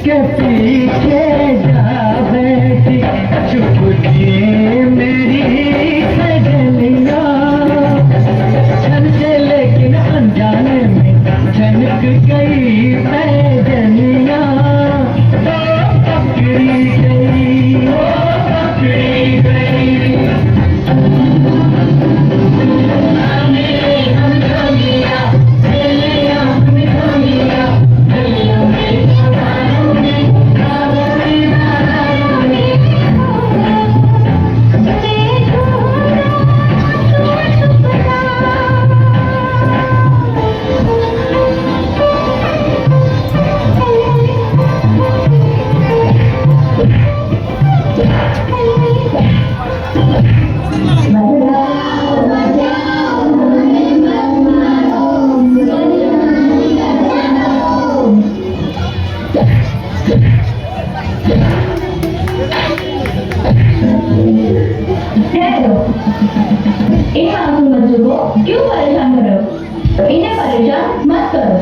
के पीछे जा बैठी चुपके मेरी सजनिया, छन से लेकिन अनजाने में छनक गई पैजनिया, पकड़ी गई, पकड़ी गई। इन मासूम बच्चों को क्यों परेशान करो? इन्हें परेशान मत करो।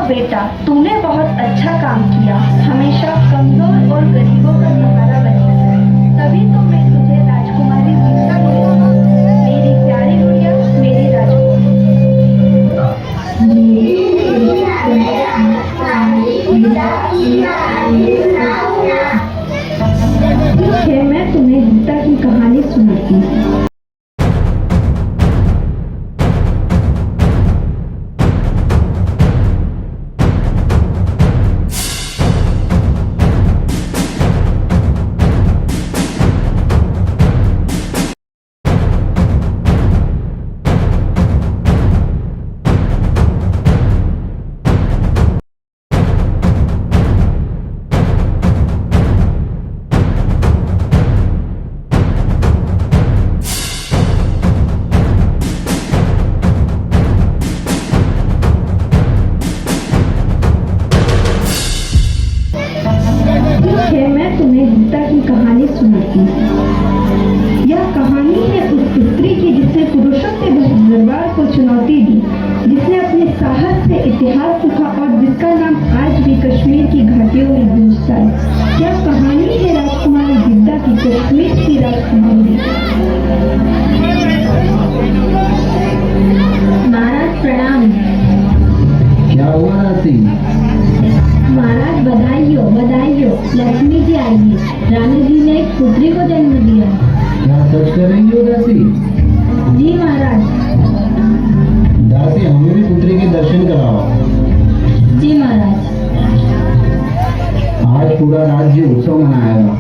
बेटा, तूने बहुत अच्छा काम किया। हमेशा कमजोर और गरीबों का सहारा बने, तभी तो मैं तुझे राजकुमारी दीक्षा दूंगी। मेरी प्यारी गुड़िया, मेरी राजकुमारी। मैं तुम्हें गीता की कहानी सुनाती हूँ। मैं तुम्हें गीता की कहानी सुनाती हूँ। यह कहानी है उस स्त्री की जिसने पुरुषों के दरबार को चुनौती दी, जिसने अपने साहस से इतिहास लिखा और जिसका नाम आज भी कश्मीर की घाटियों में गूंजता है। यह कहानी है राजकुमारी गीता की, कश्मीर की राजकुमारी। महाराज प्रणाम। क्या हुआ राशि? महाराज बधाई हो, बधाई हो। लक्ष्मी जी आई है। रानी जी ने एक पुत्री को जन्म दिया। क्या सच कर रही हो दासी? जी महाराज। दासी, हमें भी पुत्री के दर्शन कराओ। जी महाराज। आज पूरा राज्य उत्सव मनाएगा।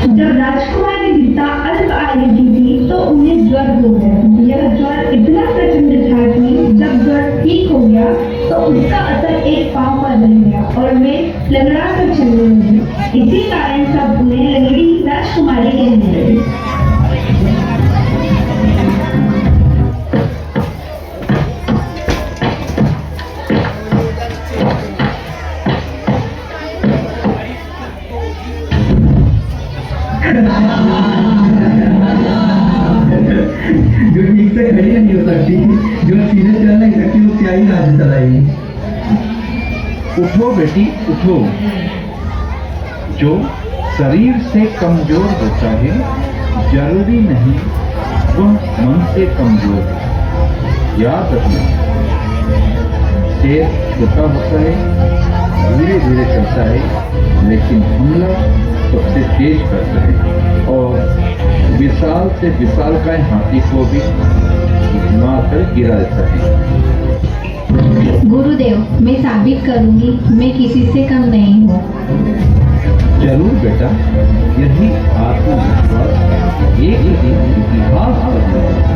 जब राजकुमारी गीता अल्प आयु की थी तो उन्हें ज्वर हो गया। यह ज्वर इतना उसका असर एक पांव पर बन गया और मैं लंगड़ा कर चलने लगी। इसी कारण सब उन्हें लंगड़ी राजकुमारी कहने लगे। जो ठीक से खड़ी नहीं हो सकती, जो सीधे चल नहीं सकती, वो क्या ही राज चलाएगी। उठो बेटी उठो। जो शरीर से कमजोर होता है जरूरी नहीं वह मन से कमजोर है। याद रखना, शेर छोटा होता है, धीरे धीरे चलता है, लेकिन हमला सबसे तेज करता है और विशाल से विशालकाय हाथी को भी मारकर गिरा देता है। गुरुदेव, मैं साबित करूंगी मैं किसी से कम नहीं हूँ। जरूर बेटा, यही आत्मविश्वास एक दिन इतिहास बदलेगा।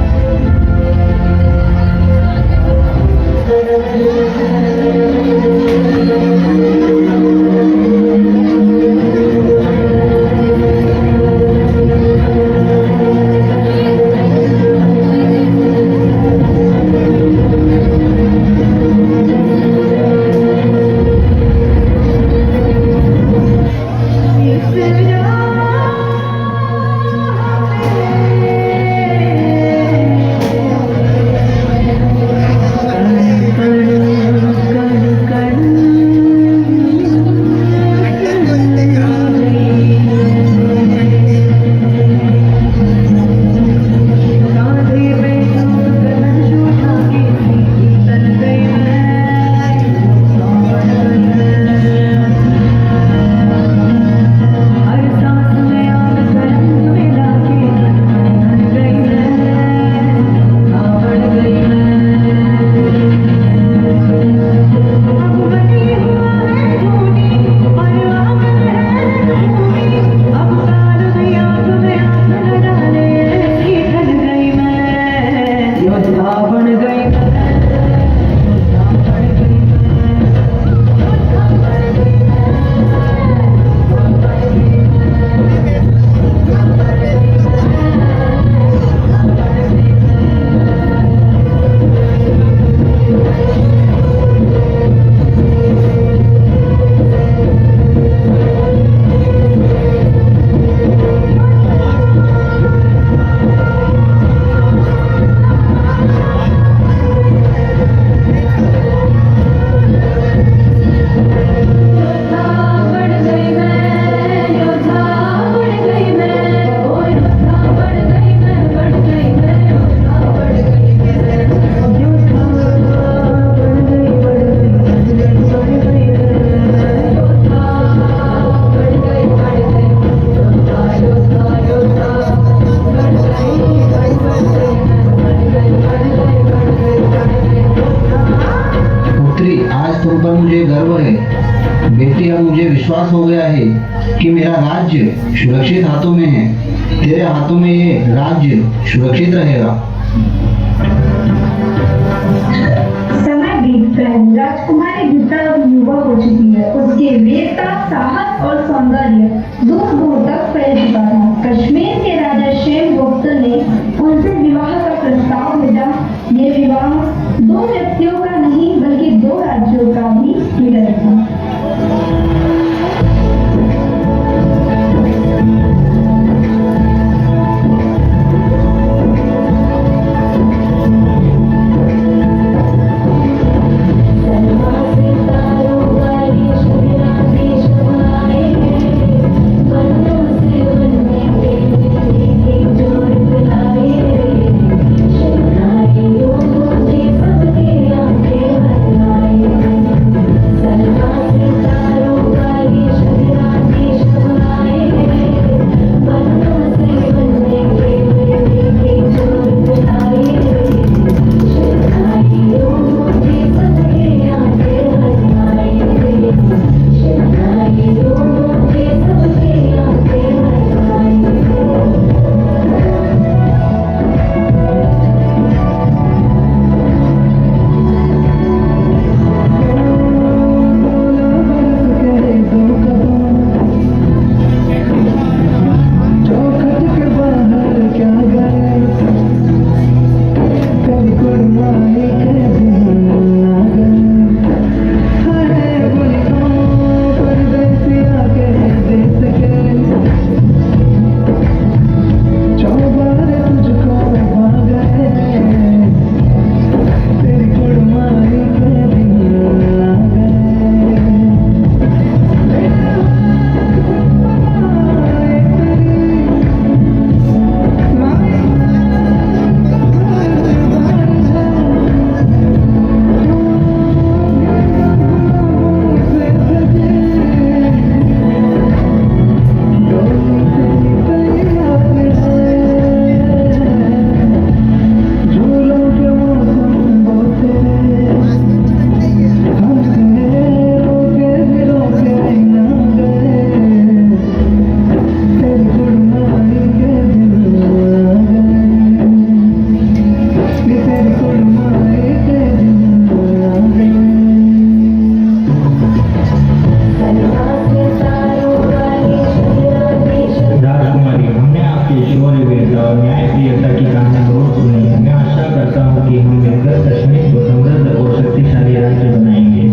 तुम पर मुझे गर्व है बेटी। अब मुझे विश्वास हो गया है कि मेरा राज्य सुरक्षित हाथों में है। तेरे हाथों में ये राज्य सुरक्षित रहेगा। समय बीत गया, राजकुमारी गीता अब युवा हो चुकी है। उसकी वीरता, साहस और सौंदर्य दूर दूर तक फैल चुका था। कश्मीर के राजा शेमगुप्त ने उनसे विवाह का प्रस्ताव भेजा। ये विवाह दो व्यक्तियों का नहीं बल्कि दो राज्यों का भी मिलन था। से वीरता की कहानी बहुत सुनी है। मैं आशा करता हूँ कि हम मिलकर कश्मीर को समृद्ध और शक्तिशाली राज्य बनाएंगे।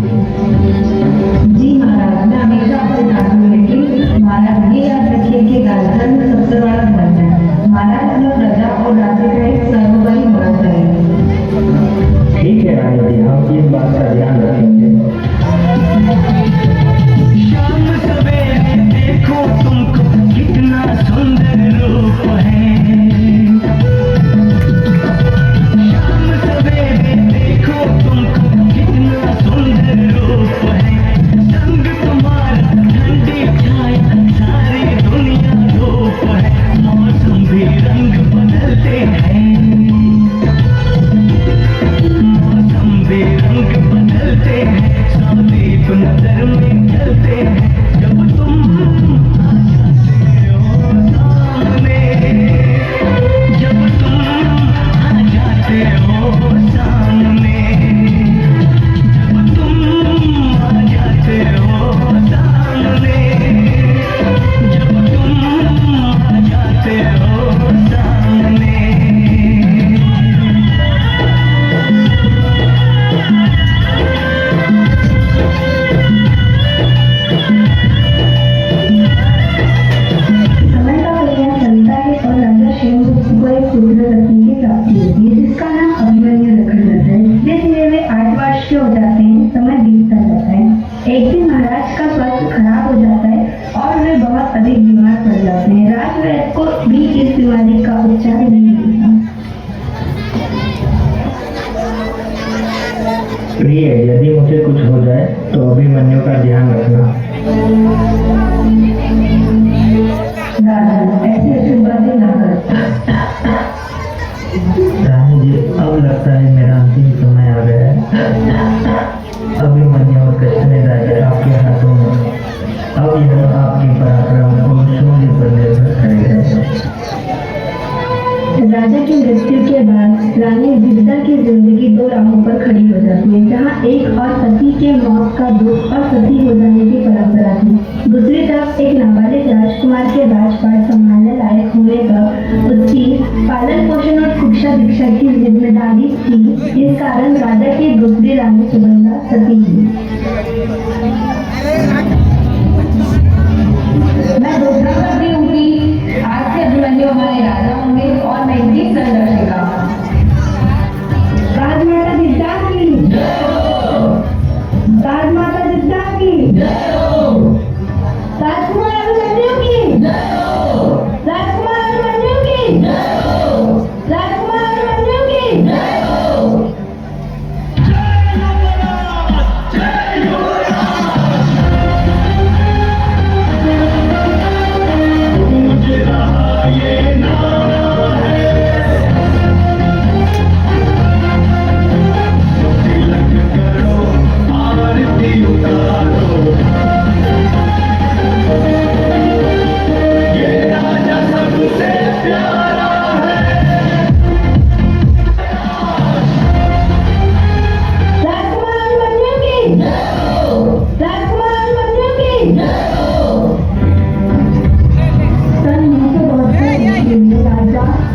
जी महाराज, मैं हमेशा आपके साथ हूँ, लेकिन महाराज ये याद रखिए कि राजधर्म सबसे बड़ा धर्म है। महाराज में प्रजा और राज्य का एक सर्वोपरि होना चाहिए। ठीक है रानी जी, हम इस बात का ध्यान रखेंगे। शाम सवेरे देखो तुमको कितना सुंदर रूप है। शाम सवेरे देखो तुमको कितना सुंदर रूप है। संग तुम्हारा ठंडी छाया सारी दुनिया धूप है। मौसम भी रंग बदलते हैं। मौसम भी रंग बदलते हैं। संदीप नजर में चलते हैं। जब तुम आ जाते हो सामने, जब तुम आ जाते हो सामने, जब तुम आ जाते हो सामने, जब तुम आ जाते हो सामने। समय का कल्याण चलता है और राजा शिवमुख को एक पुत्र रत्न की प्राप्ति होती है जिसका नाम अभिमन्यु रखा जाता है। जैसे ही वे 8 वर्ष के हो जाते हैं, समय बीतता जाता है। एक दिन महाराज का स्वास्थ्य खराब हो जाता है और वे बहुत अधिक बीमार पड़ जाते हैं। राजवैद्य को भी इस बीमारी का उपचार नहीं मिलता। प्रिय, यदि मुझे कुछ हो जाए तो अभिमन्यु का ध्यान रखना। राजा, ऐसी अशुभ बातें ना कर। रानी जी, अब लगता है मेरा अंतिम समय आ गया है। अभिमन्यु और कष्ट राजा आपके हाथों में। अब यह आपके पराक्रम और शौर्य पर निर्भर करेगा। राजा की मृत्यु के बाद रानी विद्या की जिंदगी 2 राहों पर खड़ी हो जाती है, जहाँ एक और सती के मौत का दुख और सती हो जाने की परंपरा थी। दूसरी तरफ एक नाबालिग राजकुमार के राजपाट संभालने लायक होने पर उसकी पालन पोषण और शिक्षा दीक्षा की जिम्मेदारी थी। इस कारण राजा की दूसरी रानी सुगंधा सती हुई। मैं घोषणा करती हूँ कि आज से अभिमन्यु हमारे राजा होंगे और मैं इनकी संरक्षिका। राजमाता विद्या की, राजमाता विद्या की, राजकुमार अभिमन्यु की, राजकुमार अभिमन्यु की, राजकुमार अभिमन्यु की।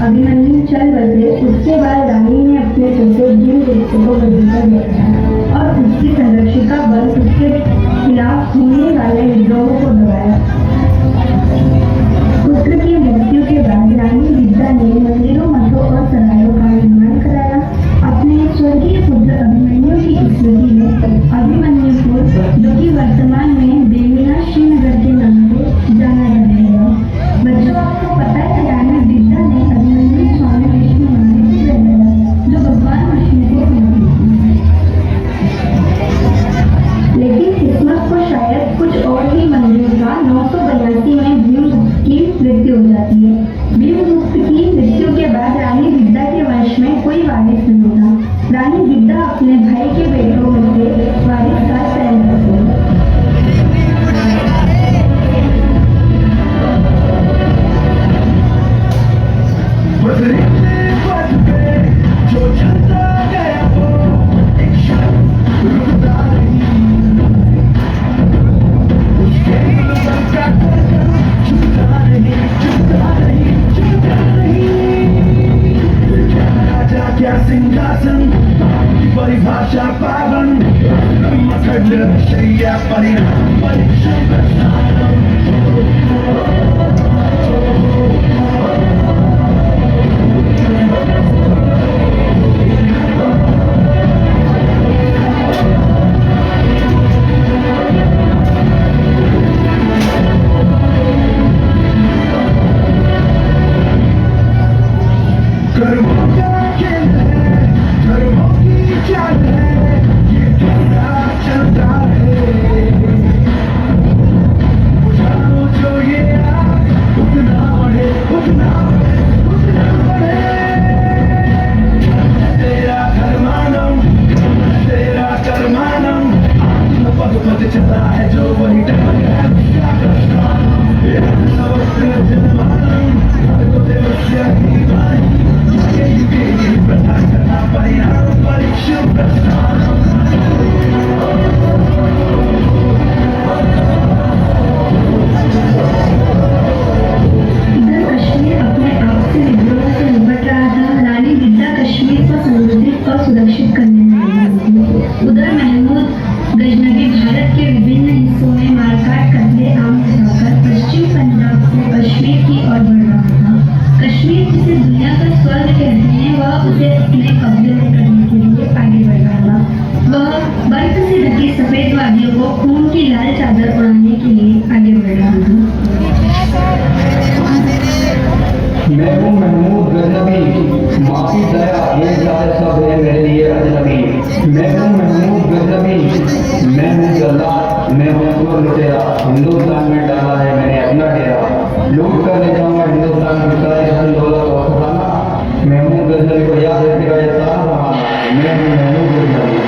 अभिमन्यु चल बसे। उसके बाद रानी ने अपने छोटे जीव रिश्ते को बदलकर देखा और उसकी संरक्षिका बल उसके खिलाफ होने वाले विद्रोहों को दबाया। पुत्र की मृत्यु के बाद रानी विद्या ने मंदिरों, मठों और सरायों का निर्माण कराया। अपने स्वर्गीय पुत्र अभिमन्यु की स्मृति में अभिमन्युपुर, जो कि वर्तमान में बेमिया श्रीनगर के नाम से जाना जाएगा। बच्चों, आपको पता है कि रानी विद्या ने अभिमन्यु स्वामी विष्णु मंदिर की बनाया, जो भगवान विष्णु को समर्पित है। सिंहासन परिभाषा पावन ब्रह्मखंड शैया परिणाम परीक्षण चला है जो वही सुरक्षित करने में लगी थी। उधर महमूद गजनबी भारत के विभिन्न हिस्सों में मारकाट करते आम उठाकर पश्चिम पंजाब से कश्मीर की ओर बढ़ रहा था। कश्मीर जिसे दुनिया का स्वर्ग कहते हैं वह उसे अपने कब्जे में करने के लिए आगे बढ़ रहा था। वह बर्फ से ढकी सफेद वादियों को खून की लाल चादर उड़ाने के लिए आगे बढ़ रहा था। मैं हूँ महमूद गजनबी, माफी दया ये सारे सब है मेरे लिए अजनबी। मैं हूँ महमूद गजनबी, मैं हूँ जल्लाद, मैं हूँ अकबर लुटेरा। हिंदुस्तान में डाला है मैंने अपना डेरा, लूट कर ले जाऊंगा हिंदुस्तान में सारे धन दौलत और खजाना। मैं हूँ गजनबी को याद रखेगा ये सारा जमाना। मैं हूँ महमूद गजनबी।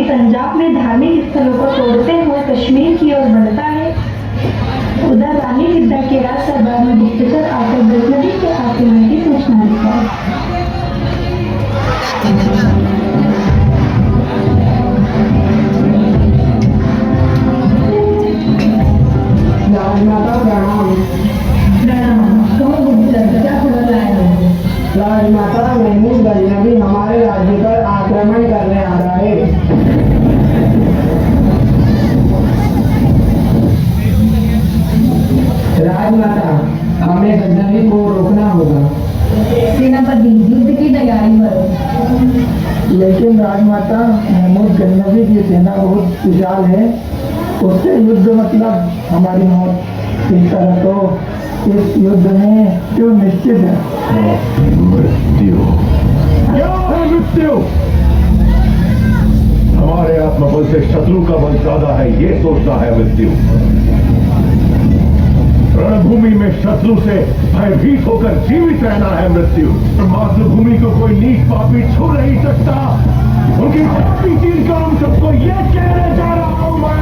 पंजाब में धार्मिक स्थलों को तोड़ते हुए कश्मीर की ओर बढ़ता है। उधर रानी विद्या के राज दरबार में गुप्तचर आकर गजनबी के आक्रमण की सूचना देता है। राजमाता महमूद गजनबी हमारे राज्य पर आक्रमण करने आ रहा है। राजमाता हमें गजनबी को रोकना होगा। सेनापति युद्ध की तैयारी करो। लेकिन राजमाता महमूद गजनबी की सेना बहुत विशाल है, उससे युद्ध मतलब हमारी मौत। इस तरह तो इस युद्ध में क्यों निश्चित है। मृत्यु मृत्यु हमारे आत्मबल से शत्रु का बल ज्यादा है, ये सोचना है मृत्यु। रणभूमि में शत्रु से भयभीत होकर जीवित रहना है मृत्यु। मातृभूमि को कोई नीच पापी छू नहीं सकता। उनकी पापी चीज का हम सबको ये कहने जा रहा हूं मैं।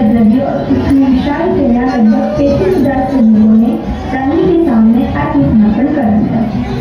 अजनबियों और उसकी विशाल सेना लगभग 35,000 सैनिकों ने रानी के सामने आत्मसमर्पण कर दिया।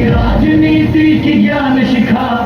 राजनीति की ज्ञान शिखा